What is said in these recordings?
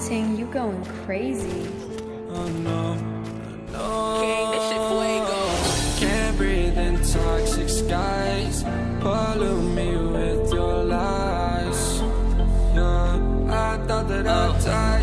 Ting, you going crazy. Oh no, no. King, this shit fuego. Can't breathe in toxic skies. Pollute me with your lies. Yeah, I thought that I'd die.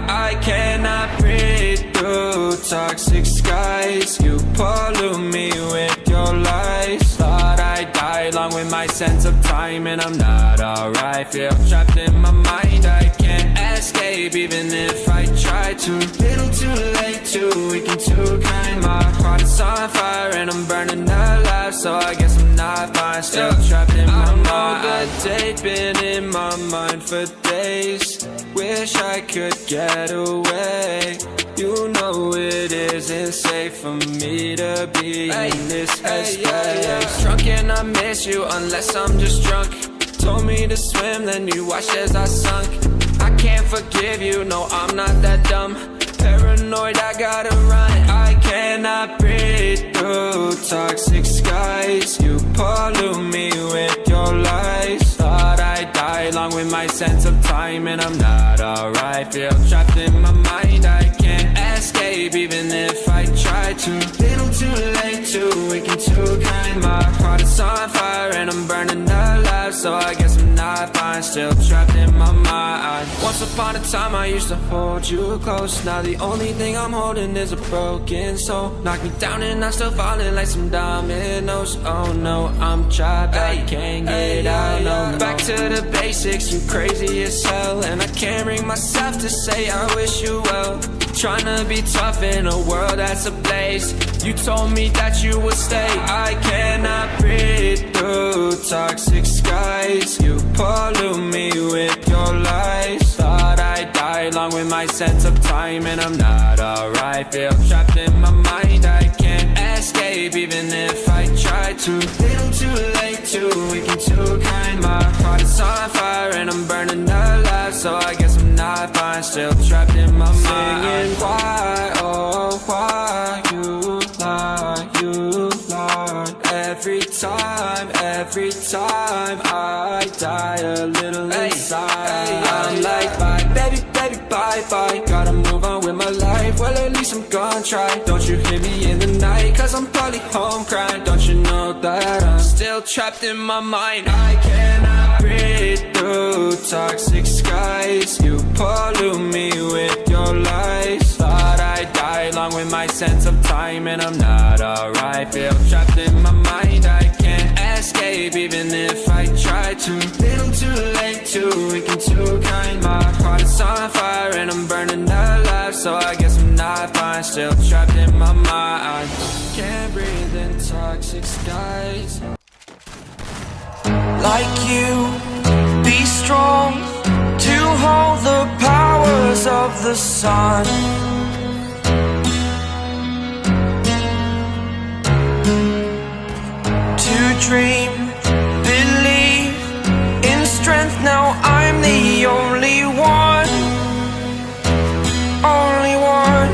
I cannot breathe through toxic skies. You pollute me with your lies. Thought I'd die along with my sense of time, and I'm not alright. Feel trapped in my mind, I can't escape even if I try to. Little too late, too weak and too kind. My heart is on fire and I'm burning alive, so I guess I'm not fine. Still trapped in my mind. I know they've been in my mind for days. Wish I could get away. You know it isn't safe for me to be in this headspace. Drunk and I miss you unless I'm just drunk. Told me to swim, then you watched as I sunk. I can't forgive you, no I'm not that dumb. Paranoid, I gotta run. I cannot breathe through toxic skies. You pollute me with your lies. Thought I'd die along with my sense of time, and I'm not alright. Feel trapped in my mind, I can't escape even if I try to. Little too late, too weak and too kind. My heart is on fire and I'm burning alive, so I guess I'm not fine. Still trapped in my mind. Once upon a time I used to hold you close. Now the only thing I'm holding is a broken soul. Knock me down and I'm still falling like some dominoes. Oh no, I'm trapped, I can't get out. No, back to the basics, you crazy as hell. And I can't bring myself to say I wish you well. Trying to be tough in a world that's ablaze. You told me that you would stay. I cannot breathe through toxic skies. You pollute me with your lies. Thought I'd die along with my sense of time, and I'm not alright. Feel trapped in my mind, I can't escape even if I try to. Little too late, too weak and too kind. My heart is on fire and I'm burning alive, so I guess I'm not fine. Still trapped in my mind. Singing why, oh why you lie, you lie. Every time I die a little inside. I'm like bye, baby, baby, bye, bye. Gotta move on with my life, well at least I'm gonna try. Don't you hear me in the night, cause I'm probably home crying. Don't you know that I'm still trapped in my mind. I cannot breathe through toxic skies. You pollute me with your lies. Thought I'd die along with my sense of time, and I'm not alright. Feel trapped in my mind, I can't escape even if I try to. Little too late, too weak and too kind. My heart is on fire and I'm burning alive, so I guess I'm not fine. Still trapped in my mind. Can't breathe in toxic skies. Like you, be strong to hold the powers of the sun. To dream, believe in strength. Now I'm the only one, only one.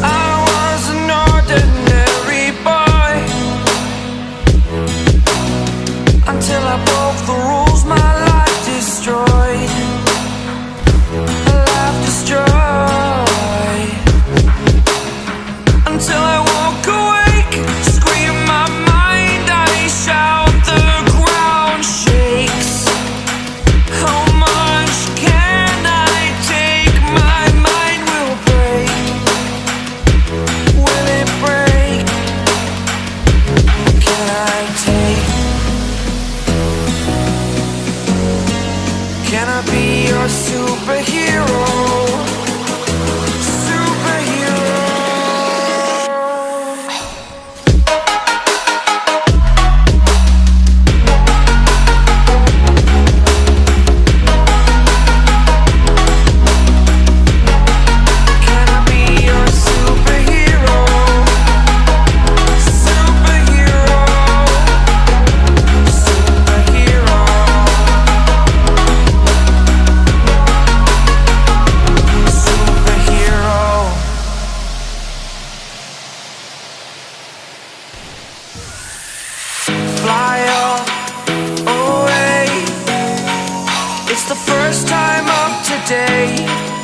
I was an ordinary boy until I broke the rules. My life destroyed, life destroyed. It's the first time of today.